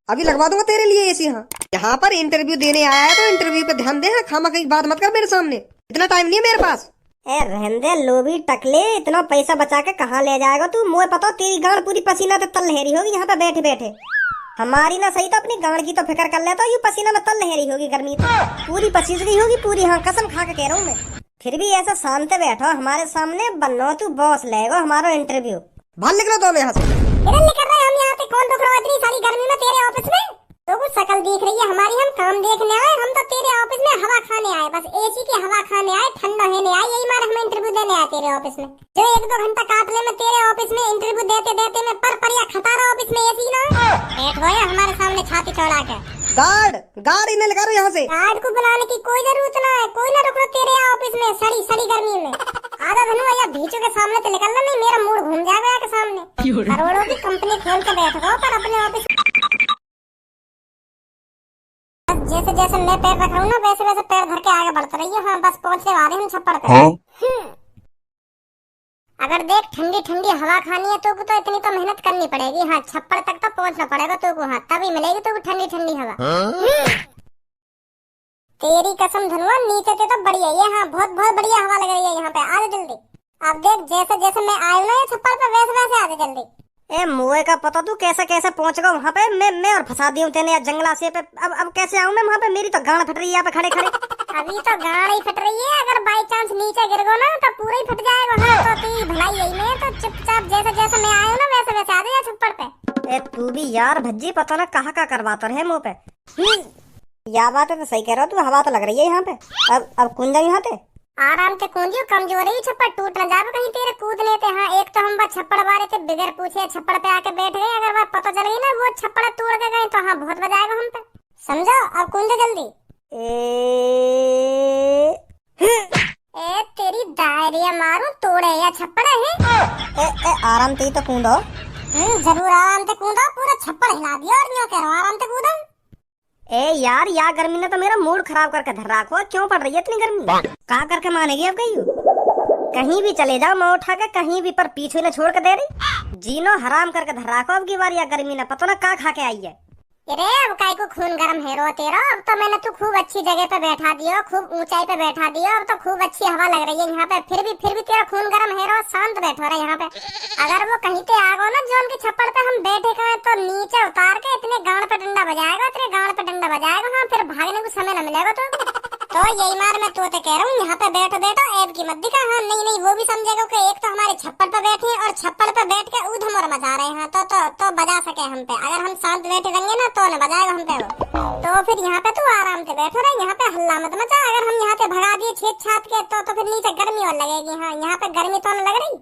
अभी लगवा दूंगा तेरे लिए एसी। हाँ, यहाँ पर इंटरव्यू देने आया है तो इंटरव्यू पे ध्यान दे। हाँ, खामा कहीं बात मत कर मेरे सामने, इतना टाइम नहीं है मेरे पास। ए रहंदे लोभी टकले, इतना पैसा बचा के कहाँ ले जाएगा तू? मुझे पता तेरी गांड पूरी पसीना से तल लहरी होगी यहाँ पे बैठे बैठे। हमारी ना सही तो अपनी गांड की तो फिक्र कर लेता, यू पसीना में तल लहरी होगी, गर्मी तो पूरी पसीज गई होगी पूरी। हाँ, कसम खा के कह रहा हूँ मैं। फिर भी ऐसा शांत बैठो हमारे सामने, बनो तू बॉस लेगा हमारा इंटरव्यू। बाहर निकलो तो यहाँ से। निकल रहे हम यहाँ पे, कौन रुक रहा इतनी सारी गर्मी में तेरे ऑफिस में? तो कुछ शकल दिख रही है हमारी, हम काम देखने आए, हम तो तेरे ऑफिस में हवा खाने आए, बस एसी की हवा खाने आए, ठंडा होने आए। यही मारे हम इंटरव्यू देने आए तेरे ऑफिस में। जो 1-2 घंटा काट ले मैं तेरे ऑफिस में इंटरव्यू देते देते मैं पर या खटारा ऑफिस में एसी ना बैठ गया हमारे सामने छाती चौड़ा के। गार्ड इन्हें लगा रहे यहाँ से। गार्ड को बुलाने की कोई जरूरत ना है, कोई ना रुक लो तेरे ऑफिस में सड़ी सड़ी गर्मी में। आधा धनु या भीचू के सामने तो निकलना नहीं, मेरा मूड घूम जाएगा के सामने। करोड़ों की कंपनी खोल के बैठ गो पर अपने ऑफिस जैसे जैसे मैं पैर रख रहा हूँ ना वैसे वैसे पैर धर के आगे बढ़ते रहिए। हाँ, बस पहुंचने वाले हम छप्पड़ पे। अगर देख ठंडी ठंडी हवा खानी है तो इतनी तो मेहनत करनी पड़ेगी। हाँ, छप्पड़ तक तो पहुंचना पड़ेगा तो हाँ, तभी मिलेगी तो ठंडी ठंडी हवा। तेरी कसम धनुआ, नीचे से तो बढ़िया है। हाँ, बहुत बहुत बढ़िया हवा लग रही है यहाँ पे। आ जल्दी। अब देख जैसे जैसे मैं आयु ना छप्पड़ पे वैसे वैसे आ जल्दी। ए मुए का पता तू कैसे कैसे पहुंच गया वहाँ पे? मैं और फंसा दी हूँ तेने जंगला से पे। अब कैसे आऊँ मैं वहाँ पे? मेरी तो गांड फट रही है यहाँ पे खड़े खड़े। अभी तो गांड ही फट रही है, अगर बाई चांस नीचे गिर गो ना तो पूरा ही फट जाएगा। हाँ, तो तेरी भलाई यही में तो चुपचाप जैसे जैसे मैं आया हूँ ना वैसे वैसे आ जा छप्पड़ पे। ए तू भी यार भज्जी, पता ना कहाँ का करवाता रहे मुँह पे। या बात है तो सही कह रहा तू, हवा तो लग रही है यहाँ पे। अब कूद जाए यहाँ पे आराम से कूदियो, कमजोर है छप्पड़ टूट न जावे कहीं तेरे कूदने ते। हाँ, एक तो हम बस छप्पड़ वाले थे बिगर पूछे छप्पड़ पे आके बैठ गए, अगर बात पता चल गई ना वो छप्पड़ तोड़ के गए तो हाँ बहुत बजाएगा हम पे, समझो। अब कूद जल्दी। ए तेरी डायरिया मारू तोड़े या छप्पड़ है। आराम से ही तो कूदो। जरूर आराम से कूदो, पूरा छप्पड़ हिला दिया और यूं कह रहा आराम से कूदो। ए यार, या गर्मी ने तो मेरा मूड खराब करके धर रखा है। क्यों पड़ रही है इतनी गर्मी? कहाँ करके मानेगी अब कहीं भी चले जाओ मैं उठा के कहीं भी, पर पीछे न छोड़ के दे रही। जीनो हराम करके धर रखा अब की बार या गर्मी ने पता ना कहाँ खा के आई है। अरे अब काय को खून गरम है रो तेरा। अब तो मैंने तू खूब अच्छी जगह पे बैठा दिया, खूब ऊंचाई पे बैठा दिया, अब तो खूब अच्छी हवा लग रही है यहाँ पे। फिर भी तेरा खून गरम है रो, शांत बैठो रहा यहाँ पे। अगर वो कहीं पे आ गो ना जोन के छप्पड़ पे हम बैठे का तो नीचे उतार के इतने गांड पे डंडा बजाएगा, तेरे गांड पे डंडा बजाएगा। हाँ, फिर भागने को समय न मिलेगा तो यही मार मैं तोते कह रहा हूँ यहाँ पे बैठो ऐब की मत दिखा। हाँ, नहीं वो भी समझेगा कि एक तो हमारे छप्पड़ पे बैठे हैं और छप्पड़ पे बैठ के ऊधम और मचा रहे हैं तो बजा सके हम पे। अगर हम शांत बैठे रहेंगे ना तो न बजाएगा हम पे वो। तो फिर यहाँ पे तू आराम से बैठो रहे, यहाँ पे हल्ला मत मचा। अगर हम यहाँ पे भगा दिए छेद छाप के तो फिर नीचे गर्मी और लगेगी। हाँ, यहाँ पे गर्मी तो न लग रही।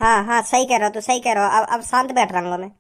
हाँ, सही कह रहा हो तू, सही कह रहा हो। अब शांत बैठ रहा हूँ मैं।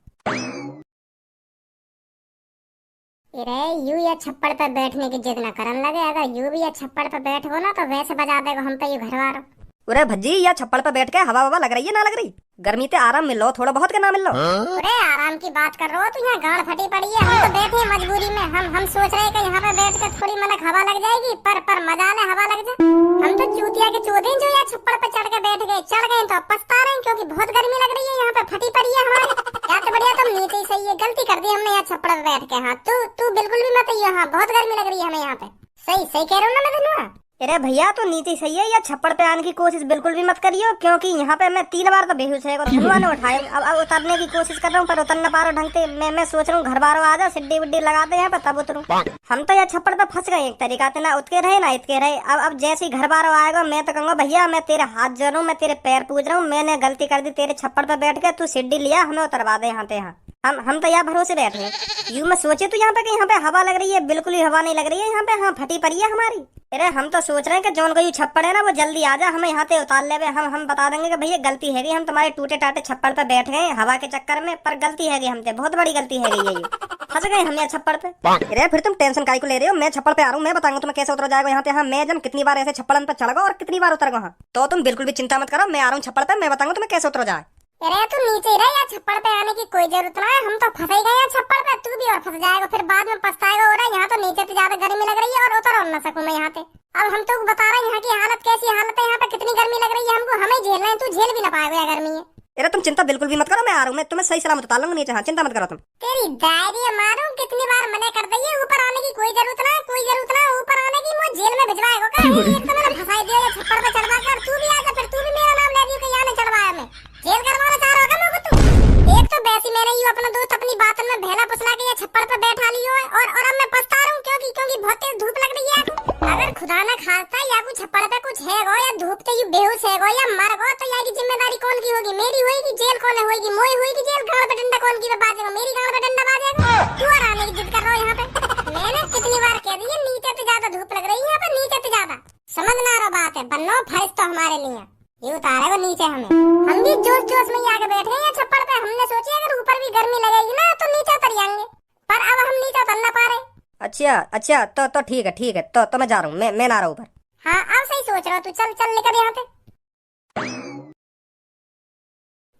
अरे यू या छप्पड़ पे बैठने की जिद न करन लगे। अगर यू भी या छप्पड़ पे बैठो ना तो वैसे बजा देगा हम पे यू घरवारो। अरे भज्जी, या छप्पड़ पे बैठ के हवा ववा लग रही है ना लग रही? गर्मी ते आराम मिल लो, थोड़ा बहुत के ना मिल लो। अरे आराम की बात कर रहे हो तू? यहाँ गांड फटी पड़ी है, हम तो बैठे मजबूरी में। हम सोच रहे कि यहाँ पे बैठ के थोड़ी मनक हवा लग जाएगी, पर मजा ले हवा लग जाए। हम तो चूतिया के चौधरी जो या छप्पड़ पे चढ़ के बैठ गए, चढ़ गए तो पछता रहे क्योंकि बहुत गर्मी लग रही है यहाँ पे, फटी पड़ी है हमारे। या तो बढ़िया तुम नीचे ही सही है, गलती कर दी हमने यहाँ छप्पड़ पे बैठ के। हाँ, तू बिल्कुल भी मत यहाँ, बहुत गर्मी लग रही है हमें यहाँ पे। सही कह रहा हूँ ना मैं धनुआ? अरे भैया तो नीचे सही है, या छप्पड़ पे आने की कोशिश बिल्कुल भी मत करियो क्योंकि यहाँ पे मैं 3 बार तो बेहोश है धनुआ ने उठाया। अब उतरने की कोशिश कर रहा हूँ पर उतर न पा रहा ढंग से। मैं सोच रहा हूँ घर बार आ जा, सिड्डी विड्डी लगा दे यहाँ पे तब उतरूँ। हम तो यहाँ छप्पड़ पे फंस गए एक तरीका से, ना उतके रहे ना इतके रहे। अब जैसे ही घर बार आएगा मैं तो कहूँगा भैया मैं तेरे हाथ जोड़ रहा हूँ, मैं तेरे पैर पूज रहा हूँ, मैंने गलती कर दी तेरे छप्पड़ पे बैठ के, तू सिड्डी लिया हमें उतरवा दे यहाँ पे। यहाँ हम तो यहाँ भरोसे बैठे हैं। यूं मैं सोचे तो यहाँ पे कि यहाँ पे हवा लग रही है, बिल्कुल ही हवा नहीं लग रही है यहाँ पे। हाँ, फटी पड़ी है हमारी। अरे हम तो सोच रहे हैं कि जौन कोई छप्पड़ है ना वो जल्दी आ जा, हमें यहाँ पे उतार ले। हम बता देंगे कि भैया गलती है, हम तुम्हारे टूटे टाटे छप्पड़ पे बैठ गए हवा के चक्कर में, पर गलती है हमसे, बहुत बड़ी गलती है ये फंस गए हम यहाँ छप्पड़ पे। अरे फिर तुम टेंशन काहे को ले रहे हो? मैं छप्पड़ पे आ रहा हूँ, मैं बताऊंगा तुम्हें कैसे उतर जाएगा यहाँ पे। हाँ, मैं जब कितनी बार ऐसे छप्पड़ पे चढ़ गया और कितनी बार उतर गया, तो तुम बिल्कुल भी चिंता मत करो, मैं आ रहा हूँ छप्पड़ पे, मैं बताऊंगा तुम्हें कैसे उतर जाए। अरे तू नीचे रह, या छप्पड़ पे आने की कोई जरूरत ना है, हम तो फंस ही गए छप्पड़ पे, तू भी और फंस जाएगा, फिर बाद में पछताएगा। हो रहा है यहाँ तो नीचे तो ज्यादा गर्मी लग रही है और उतर और न सकूं मैं यहाँ पे। अब हम तो बता रहे हैं यहाँ की हालत कैसी हालत है, यहाँ पे कितनी गर्मी लग रही है हमको, हमें झेलना है, तू झेल भी ना पाएगा गर्मी है। अरे तुम चिंता बिल्कुल भी मत करो, मैं आ रहा हूँ, मैं तुम्हें सही सलामत उतार लूंगा नीचे। हाँ, चिंता मत करो तुम। तेरी डायरी मारूं, कितनी एक तो मैंने फंसाई दिया ये छप्पर पे चढ़वा कर, तू भी आजा, फिर तू भी मेरा नाम ले दियो कि यहाँ ने चढ़वाया मैं। जेल करवाना चाह रहा होगा मुझको तू। एक तो वैसी मैंने यूं अपना दोस्त अपनी बातन में भेला फुसला के ये छप्पर पे बैठा लियो है, और अब मैं पछता रहा हूँ क्योंकि बहुत तेज धूप लग रही है। अगर खुदा न खास्ता या कुछ छप्पर पे कुछ है गो, या धूप से यू बेहोश है गो, या मर गो, तो यार की जिम्मेदारी कौन की होगी? मेरी होगी? जेल कौन होगी? मोई होगी जेल? गाड़ पे डंडा कौन की बाजेगा? मेरी गाड़ पे डंडा बाजेगा? क्यों आने की जिद कर रहा हो यहाँ पे? मैंने कितनी बार कह दी है नीचे से ज्यादा धूप लग रही है यहाँ पे, नीचे से ज्यादा। समझ ना रहा बात है, बन्नो फर्ज तो हमारे लिए ये उतारेगा नीचे हमें। हम भी जोश जोश में आके बैठे हैं छप्पर पे। हमने सोची अगर ऊपर भी गर्मी लगेगी ना तो नीचे उतर जाएंगे, पर अब हम नीचे उतर ना पा रहे। अच्छा तो ठीक है तो मैं जा रहा हूँ, मैं ना रहा ऊपर। हाँ अब सही सोच रहा तू, चल चल निकल यहाँ पे।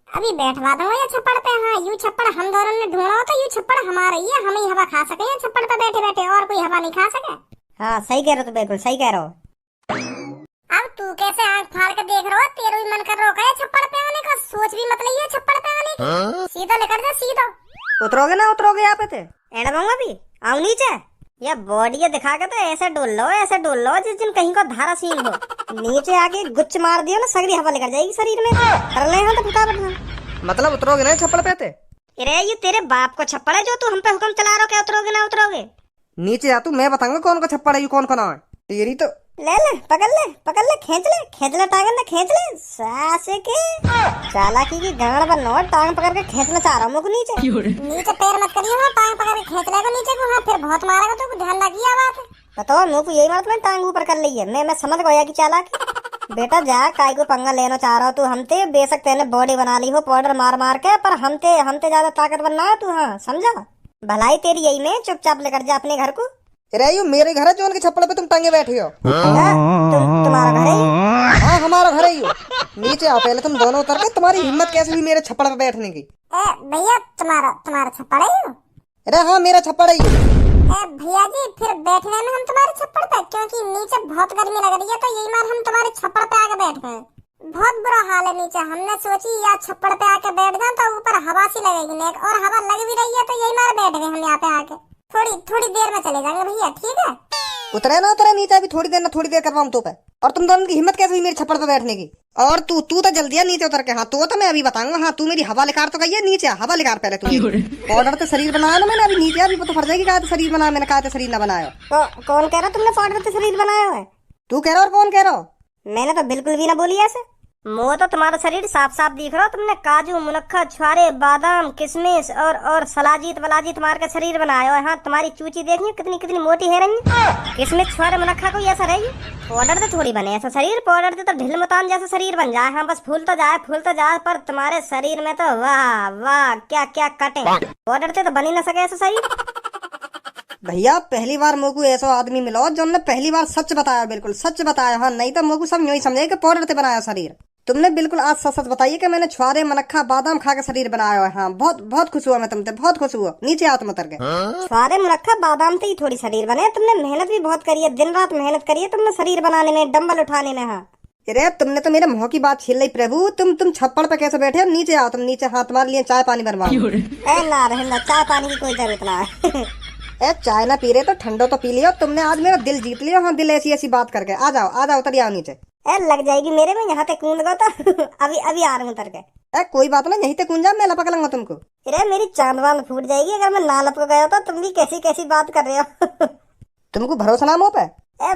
अभी बैठवा दूंगा ये छप्पर पे। हाँ यू छप्पर हम दोनों ने ढूंढा हो तो यू छप्पर हमारा ही है, हम ही हवा खा सके छप्पर पे बैठे बैठे, और कोई हवा नहीं खा सके। हाँ सही कह रहे हो, तो बिल्कुल सही कह रहे हो। अब तू कैसे आंख फाड़ के देख रहा हो? तेरा भी मन कर रहा है छप्पर पे आने का? सोच भी मत लियो छप्पर पे आने की। सीधा लेकर जा सीधा। उतरोगे ना उतरोगे यहाँ पे थे एंड दूंगा भी। आओ नीचे, या बॉडी दिखा के तो ऐसे डोल लो जिस दिन कहीं को धारा सीन हो। नीचे आके गुच्छ मार दियो ना, सगरी हवा लेकर जाएगी शरीर में। कर ले तो फटाफट। मतलब उतरोगे ना छप्पर पे थे? अरे ये तेरे बाप को छप्पर है जो तू हम पे हुक्म चला रहा, क्या उतरोगे ना उतरोगे? नीचे आ तू, मैं बताऊंगा कौन का छप्पर है, कौन का नाम है तेरी। तो ले पकड़ ले खींच ले टांग ना, खींच ले सासे के चालाकी की गांड बनो। टांग पकड़ के खींचना चाह रहा हूँ मुझको नीचे पैर मत करियो, हाँ टांग पकड़ के खींच लेगा नीचे को। हाँ फिर बहुत मारेगा तो ध्यान रखिए बात है। बताओ मुझको यही मारत, मैं टांग ऊपर कर ली है। मैं समझ गया कि चालाकी। बेटा जा काय को पंगा लेना चाह रहा हो तू हमते? बेशक तेने बॉडी बना ली हो पाउडर मार के, पर हमते ज्यादा ताकतवर ना है तू। हाँ समझा, भलाई तेरी यही में। चुपचाप लेकर जा अपने घर को। अरे यू मेरे घर है जो उनके छप्पर पे तुम टंगे बैठे हो। तुम्हारा घर है? हाँ हमारा घर है। यू नीचे आओ पहले तुम दोनों उतर के। तुम्हारी हिम्मत कैसे हुई मेरे छप्पर पे बैठने की? भैया तुम्हारा छप्पर है यू? अरे हाँ मेरा छप्पर है यू। भैया जी फिर बैठने में हम तुम्हारे छप्पर पे, क्योंकि नीचे बहुत गर्मी लग रही है तो यही मार हम तुम्हारे छप्पर पे आके बैठ गए। बहुत बुरा हाल है नीचे। हमने सोची या छप्पर पे आके बैठ जाए तो ऊपर हवा सी लगेगी नहीं, और हवा लग भी रही है तो यही मार बैठ गए हम यहाँ पे आके। थोड़ी देर में चले जाएंगे भैया, ठीक है? उतरे ना उतरे नीचे, अभी थोड़ी देर करवाऊं तो पे। और तुम दोनों की हिम्मत कैसे हुई मेरे छप्पर पे बैठने की? और तू तो जल्दी है नीचे उतर के। हाँ तो मैं अभी बताऊंगा। हाँ तू मेरी हवा लिकार तो कही है, नीचे हवा लिकार पहले तू। पाउडर तो शरीर बनाया ना मैंने, अभी नीचे अभी तो फट जाएगी। कहा शरीर बनाया मैंने, कहा शरीर ना बनाया। तो कौन कह रहा तुमने पाउडर से शरीर बनाया है? तू कह रहा और कौन कह रहा? मैंने तो बिल्कुल भी ना बोली ऐसे। मुँह तो तुम्हारा शरीर साफ साफ दिख रहा। तुमने काजू मुनक्खा छुआरे बादाम किशमिश और सलाजीत वलाजीत मार के शरीर बनाया है। हाँ तुम्हारी चूची देखिए कितनी मोटी है रही। किशमिश छुआरे मुनक्खा कोई ऐसा रहेगी? पाउडर से थोड़ी बने ऐसा शरीर, पाउडर से तो ढिल मुतान जैसा शरीर बन जाए। हाँ बस फूल तो जाए। पर तुम्हारे शरीर में तो वाह क्या कटे। पाउडर से तो बन ही ना सके ऐसा शरीर। भैया पहली बार मोकू ऐसा आदमी मिलो जो ने पहली बार सच बताया, बिल्कुल सच बताया। हाँ नहीं तो मोकू सब यूं ही समझे कि पाउडर से बनाया शरीर। तुमने बिल्कुल आज सच बताइए कि मैंने छुआरे मनक्खा बादाम खा के शरीर बनाया है। हाँ बहुत खुश हुआ मैं तुमसे, बहुत खुश हुआ। नीचे आओ तुम उतर के। छुआरे मनक्खा बादाम से ही थोड़ी शरीर बने, तुमने मेहनत भी बहुत करी है, दिन रात मेहनत करी है तुमने शरीर बनाने में, डंबल उठाने में। हाँ अरे तुमने तो मेरे मुंह की बात छीन ली प्रभु। तुम छप्पड़ पे कैसे बैठे हो? नीचे आओ तुम नीचे। हाँ तुम्हारे लिए चाय पानी बनवाओ। ना रहना, चाय पानी की कोई जरूरत ना है। चाय ना पी रहे तो ठंडो तो पी लियो। तुमने आज मेरा दिल जीत लिया। हाँ दिल ऐसी बात करके। आ जाओ उतर आओ नीचे। लग जाएगी मेरे में, यहाँ तक कूद गो तो अभी आ रहा हूँ उतर के। कोई बात ना, यहीं तक कूद जा, मैं लपक लूंगा तुमको। अरे मेरी चांद वांद फूट जाएगी अगर मैं ना लपक गया तो। तुम भी कैसी बात कर रहे हो? तुमको भरोसा ना मुँह पे?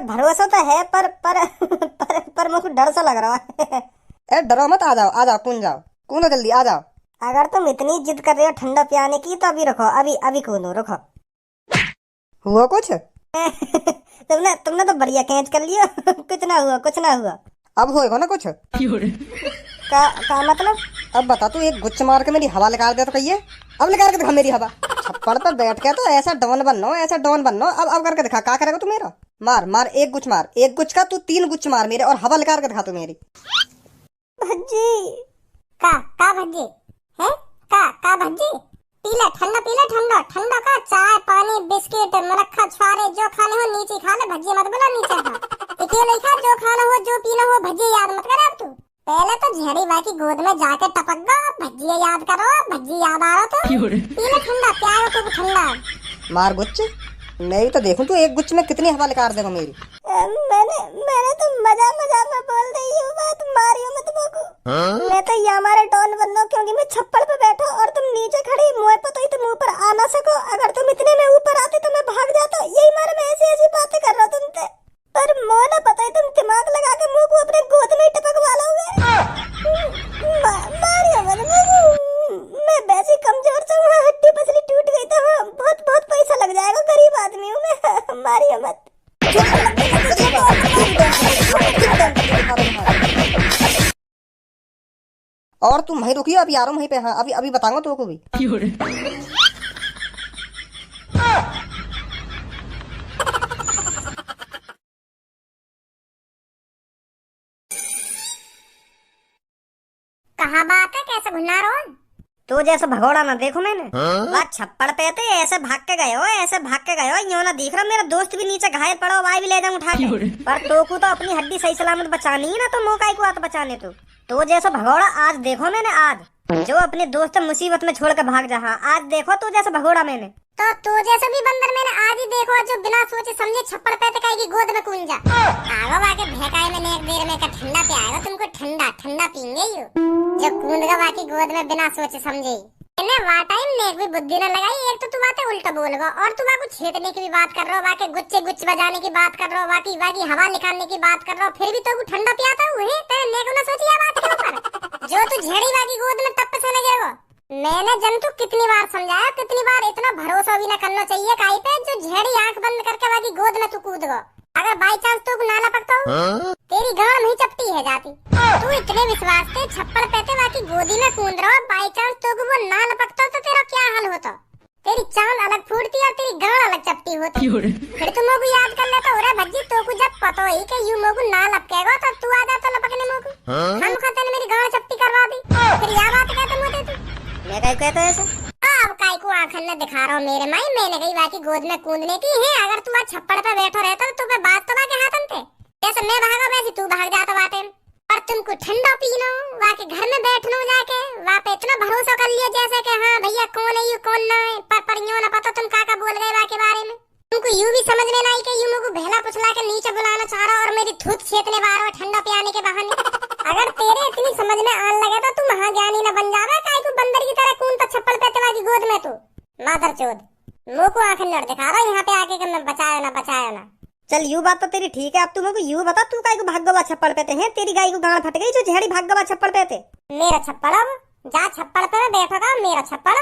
भरोसा तो है पर मुझको डर सा लग रहा है। डरो मत, आ जाओ कूदो जल्दी आ जाओ। अगर तुम इतनी जिद कर रहे हो ठंडा पियाने की तो अभी रखो, अभी कूदो रुको। हुआ कुछ? तुमने तो बढ़िया कैच कर लिया। कुछ ना हुआ। अब होएगा ना कुछ? का मतलब? अब बता तू, एक गुच्छ मार के मेरी हवा निकाल दे तो कहिए। अब निकाल के दिखा मेरी हवा। छप्पड़ पर बैठ के तो ऐसा डॉन बनना। अब करके दिखा, क्या करेगा तू मेरा? मार एक गुच्छ का तू 3 गुच्छ मार मेरे, और हवा निकाल के दिखा तू मेरी। भज्जी का भज्जी है? का भज्जी पीला ठंडा का चाय पानी बिस्किट मुनक्खा छुआरे जो खाने हो नीचे खा ले। भज्जी मत बोला नीचे खा। अकेले खा, जो खाना हो जो पीना हो। भज्जी याद मत कर अब तू। पहले तो झड़ी भाई की गोद में जाके टपक गो। भज्जी याद करो, भज्जी याद आ रहा तो पीला ठंडा प्यार तो ठंडा। मार गुच्छ, मैं भी तो देखूं तू एक गुच्छ में कितनी हवा निकाल देगा मेरी। मैंने मैंने तो मजाक मजाक में बोल रही हूँ बात, मारियो मत मोको। मैं तो ये हमारे डॉन बन लो, क्योंकि मैं छप्पड़ पे बैठा और तुम नीचे खड़ी, मुँह पे तो तुम ऊपर आ ना सको। अगर तुम इतने में ऊपर आते तो मैं भाग जाता। यही मारे मैं ऐसी ऐसी बातें कर रहा तुमसे, पर मोह ना पता है तुम दिमाग लगा के मुँह को अपने गोद में टपकवा लोगे। मारियो मत मोको, मैं वैसे कमजोर से हूँ, हड्डी पसली टूट गई तो बहुत बहुत पैसा लग जाएगा, गरीब आदमी हूँ मैं। मारियो मत। और तुम वहीं रुकियो, अभी आ रहा हूँ वहीं पे। हाँ अभी अभी बताऊंगा तुमको भी। कहाँ बात है, कैसे घुना रहो? तो जैसा भगोड़ा ना देखो मैंने, वह छप्पड़ पे थे, ऐसे भाग के गए हो, ऐसे भाग के गए हो, यूं ना दिख रहा। मेरा दोस्त भी नीचे घायल पड़ा, वाई भी ले जाऊं उठा के। पर तो को तो अपनी हड्डी सही सलामत बचानी है ना, तो मौका को आत बचाने तो जैसा भगोड़ा आज देखो मैंने, आज जो अपने दोस्त मुसीबत में छोड़ के भाग जा। आज देखो तो जैसा भगोड़ा मैंने। तो तू जैसा भी बंदर मैंने आज ही देखो, जो बिना सोचे समझे छप्पड़ पे तकाई की गोद में कूद जा। आगो वाके भैकाए मैंने एक देर में का ठंडा पे आएगा, तुमको ठंडा ठंडा पीएंगे यू, जो कूद गा वाकी गोद में बिना सोचे समझे। इन्हें वा टाइम ने एक भी बुद्धि न लगाई। एक तो तू बातें उल्टा बोल गो, और तू वाको छेड़ने की भी बात कर रहा हो, वाके गुच्चे गुच्चे बजाने की बात कर रहा हो, वाकी हवा निकालने की बात कर रहा हो, फिर भी तो ठंडा पियाता हूँ। तेरे नेक न सोची ये बात के ऊपर, जो तू झेड़ी वाकी गोद में तब से लगे वो। मैंने जंतु कितनी बार समझाया, कितनी बार, इतना भरोसा भी न करना चाहिए काई पे, जो झेड़ी आंख बंद करके वाकी गोद में तू कूद गो। अगर बाई चांस तू ना लपकता हूँ, तेरी गांड नहीं चपटी है जाती। तू इतने विश्वास से छप्पड़ पे वाकी गोदी में कूद रहा, बाई चांस तो वो ना लपकता तो तेरा क्या हाल होता? तेरी चांद अलग फूटती और तेरी गांड अलग चपटी होती। फिर तुम मोगू याद कर लेता, अरे भज्जी तो को जब पता ही कि यू मोगू ना लपकेगा तो तू आ जाता लपकने मोगू। हम खाते ने मेरी गांड चपटी करवा दी, फिर या बात कहते मोते तू। मैं कहीं कहता ऐसा? अब काई को आंखन में दिखा रहा हूँ मेरे माई, मैंने कही वाकी गोद में कूदने की है। अगर तू आज छप्पड़ पे बैठा रहता तो तुम्हें बात तो वाके हाथन थे, जैसे मैं भागा वैसे तू भाग जाता बाटे। पर तुमको ठंडा पीनो, वाके घर में बैठनो जाके, वहाँ पे इतना भरोसा कर लिया जैसे कि हाँ भैया कौन है यू कौन ना है। पर यूं ना पता तुम काका बोल गए वाके बारे में। तुमको यूं भी समझ में ना आई कि यूं मुझको बहला पुछला के नीचे बुलाना चाह रहा और मेरी थूत छेतने बार ठंडा पियाने के बहाने। अगर तेरे इतनी समझ में आने लगे तो तू महाज्ञानी न बन जावे, काई को बंदर की तरह कौन तो छप्पड़ पे तेरा की गोद में तू मादर चोद मुंह को आंखें लड़ दिखा रहा यहाँ पे आके कि मैं बचाया ना। चल यू बात तो तेरी ठीक है, अब तू मेरे को यू बता, तू काई को भाग गवा छप्पड़ पे हैं? तेरी गाय को गांड फट गई जो झेड़ी भाग गवा छप्पड़ पे थे। मेरा छप्पड़ जा छप्पड़ पे बैठोगा, मेरा छप्पड़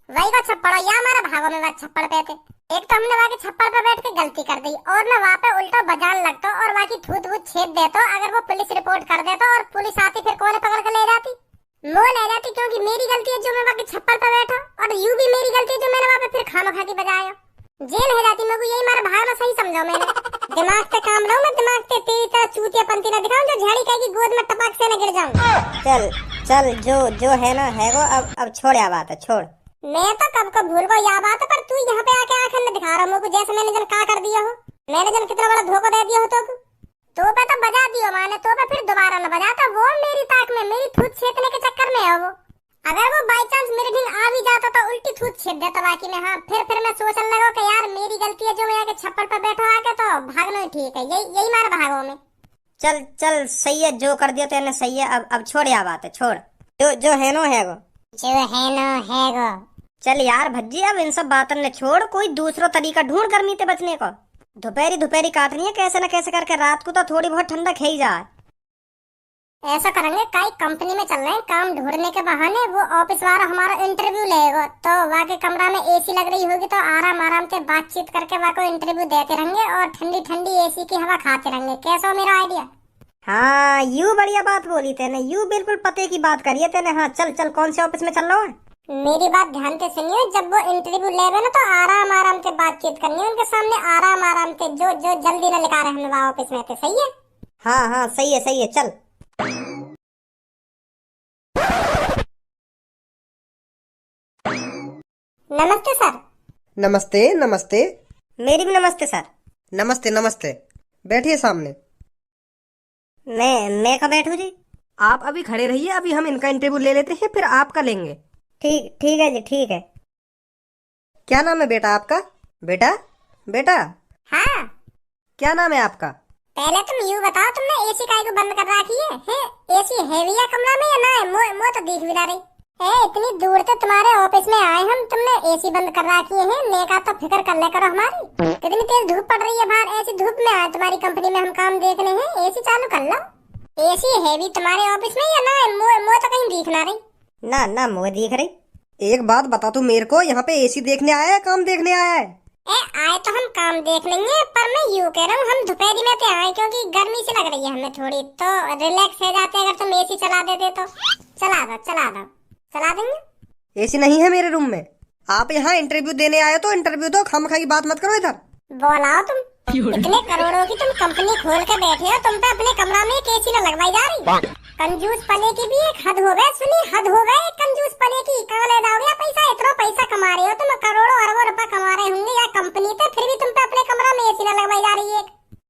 वही का छप्पड़ या हमारा भागो में छप्पड़ पे थे। एक तो हमने वहाँ के छप्पड़ पे बैठ के गलती कर दी, और ना वहाँ पे उल्टा बजान लगता और वहाँ की थूत वूत छेद देता। अगर वो पुलिस रिपोर्ट कर देता और पुलिस आती फिर कौन पकड़ के ले जाती? वो ले जाती, क्योंकि मेरी गलती है जो मैं वहाँ के छप्पड़ पे बैठा, और यू भी मेरी गलती है जो मैंने वहाँ पे फिर खाना खा के बजाया। जेल है जाती मेरे को, यही मारा भागना सही समझो मैंने। दिमाग से काम लो, मैं दिमाग से तेरी तरह चूतिया पंती ना दिखाऊं जो झाड़ी की गोद में टपक से न गिर जाऊं। चल चल जो है ना है वो, अब छोड़ या बात है, छोड़। मैं तो कब को भूल गई या बात है, पर तू यहाँ पे आके आंखें में दिखा रहा मुझको जैसे मैंने जन का कर दिया हो। मैंने जन कितना बड़ा धोखा दे दिया हो तो पे तो बजा दियो माने, तो पे फिर दोबारा न बजाता। वो मेरी ताक में मेरी थूत छेदने के चक्कर में है वो। अगर वो बाई चांस मेरे ढील आ भी जाता तो उल्टी थूत छेद देता बाकी में। हाँ फिर मैं सोचने लगा कि यार मेरी गलती है जो मैं आके छप्पड़ पे बैठा आके, तो भागना ही ठीक है, यही मारा भागो में। चल चल सही है, जो कर दिया तेने सही है, अब छोड़ या बात है, छोड़। जो है नो है गो। चल यार भज्जी, अब इन सब बातों ने छोड़, कोई दूसरा तरीका ढूंढ करनी थे बचने को। दोपहरी काटनी है कैसे न कैसे करके, रात को तो थोड़ी बहुत ठंडा खेई जाए। ऐसा करेंगे, कई कंपनी में चल रहे हैं काम ढूंढने के बहाने, वो ऑफिस वाला हमारा इंटरव्यू लेगा, तो वहाँ के कमरा में एसी लग रही होगी, तो आराम से बातचीत करके वहाँ को इंटरव्यू देते रहेंगे और ठंडी एसी की हवा खाते रहेंगे। कैसा मेरा आइडिया? हाँ यू बढ़िया बात बोली तेने, यू बिल्कुल पते की बात करी है तेने। हाँ चल कौन से ऑफिस में चल रहा है? मेरी बात ध्यान से सुनियो, जब वो इंटरव्यू लेवे ना तो आराम से बातचीत करनी है उनके सामने, आराम से, जो जल्दी न लिखा रहे हमें वहाँ ऑफिस में थे। सही है? हाँ सही है चल। नमस्ते सर। नमस्ते। मेरी भी नमस्ते सर। नमस्ते। बैठिए सामने। मैं कहाँ बैठूं जी? आप अभी खड़े रहिए, अभी हम इनका इंटरव्यू ले लेते हैं, फिर आपका लेंगे। ठीक है जी, ठीक है। क्या नाम है बेटा आपका? बेटा हाँ। क्या नाम है आपका? पहले तुम यूँ बताओ, तुमने एसी काहे को बंद कर रखी है? एसी हैवी है कमरा में या ना है? मो तो दिख भी ना रही है। इतनी दूर से तुम्हारे ऑफिस में आए हम, तुमने एसी बंद कर रखी है? नेका तो फिक्र कर ले करो हमारी। कितनी तेज धूप पड़ रही है बाहर, ऐसी धूप में आए तुम्हारी कंपनी में हम काम देखने हैं। एसी चालू कर लो। एसी हैवी तुम्हारे ऑफिस में या ना है? मो तो कहीं दिख ना रही। ना ना मुँह दिख रही। एक बात बता तू मेरे को, यहाँ पे एसी देखने आया है काम देखने आया है? आए तो हम काम देख लेंगे, पर मैं यूँ कह रहा हूँ हम दोपहरी में पे आए क्योंकि गर्मी से लग रही है हमें थोड़ी, तो रिलैक्स हो जाते अगर तुम एसी चला देते तो। चला देंगे। एसी नहीं है मेरे रूम में। आप यहाँ इंटरव्यू देने आए तो इंटरव्यू दो, खामखा की बात मत करो इधर। बोलाओ तुम, इतने करोड़ों की तुम कंपनी खोल के बैठे हो, तुम पे अपने कमरा में एक एसी न लगवाई जा रही। कंजूस पने की भी एक हद हो गए, सुनी हद हो गए कंजूस पने की। कहाँ ले जाओगे पैसा? इतना पैसा कमा रहे हो तुम, करोड़ों अरबों रुपए कमा रहे होंगे या कंपनी पे, फिर भी तुम पे अपने कमरा में एसी न लगवाई जा रही है।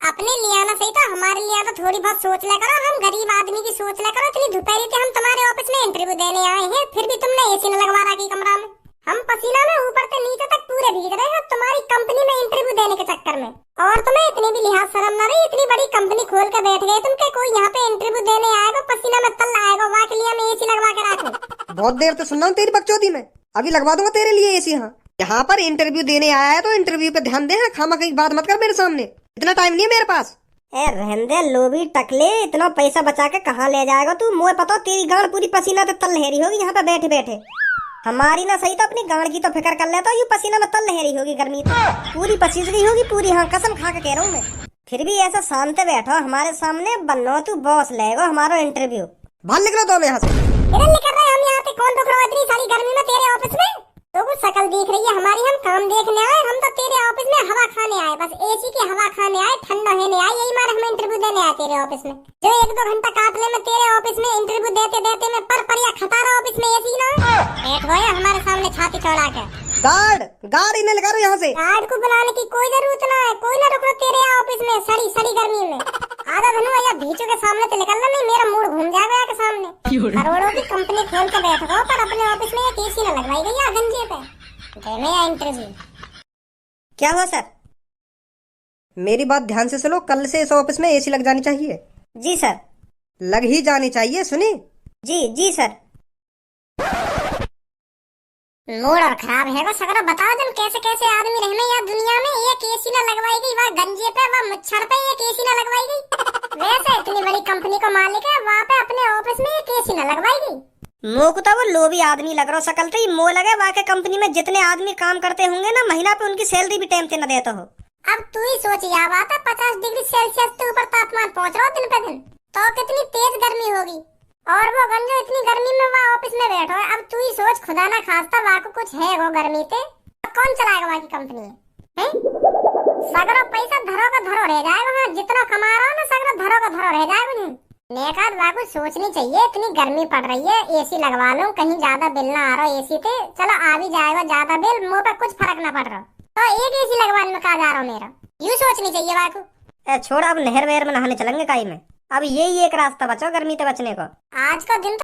अपने लिया ना सही तो हमारे लिया तो थोड़ी बहुत सोच ले करो। हम गरीब आदमी की सोच ले करो। इतनी दोपहरी के हम तुम्हारे ऑफिस में इंटरव्यू देने आए हैं, फिर भी तुमने एसी न लगवा रखी कमरा में। हम पसीना में ऊपर से नीचे तक पूरे भीग रहे हैं तुम्हारी कंपनी में इंटरव्यू देने के चक्कर में। और तुम्हें इतनी भी लिहाज शर्म न रही? इतनी बड़ी कंपनी खोल के बैठ गए तुम के कोई यहाँ पे इंटरव्यू देने आएगा पसीना में तल आएगा, वहाँ के लिए हम एसी लगवा के रखे। बहुत देर तो सुन रहा हूँ तेरी बकचोदी में, अभी लगवा दूंगा तेरे लिए एसी। यहाँ पर इंटरव्यू देने आया है तो इंटरव्यू पे ध्यान दे, खामा कहीं बात मत कर मेरे सामने। इतना टाइम नहीं है मेरे पास। रहने दे लोभी टकले, इतना पैसा बचा के कहाँ ले जाएगा तू? मुझे पता तेरी गांड पूरी पसीना से तल लहरी होगी यहाँ पे बैठे बैठे। हमारी ना सही तो अपनी गांड की तो फिक्र कर लेता, यू पसीना में तल लहरी होगी, गर्मी तो पूरी पसीजरी होगी पूरी। हाँ कसम खा के कह रहा हूँ मैं। फिर भी ऐसा शांत बैठो हमारे सामने, बनो तू बॉस लेगा हमारा इंटरव्यू। बाहर निकलो तो यहाँ से। इधर निकल रहे हम यहाँ पे, कौन रुक रहा है इतनी सारी गर्मी में तेरे ऑफिस में? तो कुछ शकल दिख रही है हमारी, हम काम देखने आए, हम तो तेरे ऑफिस में हवा खाने आए, बस एसी की हवा खाने आए, ठंडा होने आए। यही मारे हम इंटरव्यू देने आए तेरे ऑफिस में। जो 1-2 घंटा काट ले मैं तेरे ऑफिस में इंटरव्यू देते देते मैं पर या खटारा ऑफिस में एसी ना बैठ गया हमारे सामने छाती चौड़ा के। गार्ड इन्हें लगा रहा यहाँ से। गार्ड को बुलाने की कोई जरूरत ना है, कोई ना रुक रहा तेरे ऑफिस में सड़ी गर्मी में। आधा धनु या भीचू के सामने तो निकलना नहीं, मेरा मूड घूम जाएगा के सामने। करोड़ों की कंपनी खोल के बैठ गए पर अपने ऑफिस में एक एसी न लगवाई गई है गंजे पे। देने या इंटरव्यू। क्या हुआ सर? मेरी बात ध्यान से सुनो, कल से इस ऑफिस में एसी लग जानी चाहिए। जी सर। लग ही जानी चाहिए, सुनी? जी सर। मूड और खराब है वो सगरा। बताओ तुम कैसे कैसे आदमी रहने या दुनिया में एक एसी न लगवाई गई, वहाँ गंजे पे वहाँ मच्छर पे एक एसी न लगवाई गई। वैसे इतनी बड़ी कंपनी का मालिक है, वहाँ पे अपने ऑफिस में एक एसी न लगवाई गई। मुँह को तो वो लोभी आदमी लग रहा, शकल तो ही मुँह लगे। वाकई कंपनी में जितने आदमी काम करते होंगे ना, महीना पे उनकी सैलरी भी टाइम से न देता हो। अब तू ही सोच, यह बात है 50 डिग्री सेल्सियस से ऊपर तापमान पहुँच रहा दिन पे दिन, तो कितनी तेज गर्मी होगी। और वो गंजो इतनी गर्मी में वहाँ ऑफिस में बैठो है। अब तू ही सोच, खुदा ना खास्ता वहाँ को कुछ है वो गर्मी पे, तो कौन चलाएगा वहाँ की कंपनी है? सगरा पैसा धरो का धरो रह जाएगा वहाँ, जितना कमा रहा हो ना सगरा धरो का धरो रह जाएगा। नेकाद वहाँ को सोचनी चाहिए, इतनी गर्मी पड़ रही है एसी लगवा लो, कहीं ज्यादा बिल ना आ रहा एसी पे। चलो आ भी जाएगा ज्यादा बिल, मुँह पे कुछ फर्क ना पड़ रहा, तो एक एसी लगवाने में कहा जा रहा हूँ मेरा। यूँ सोचनी चाहिए वहाँ को। छोड़, अब नहर वहर में नहाने चलेंगे काई में। अब यही एक रास्ता बचो गर्मी से बचने को। आज का दिन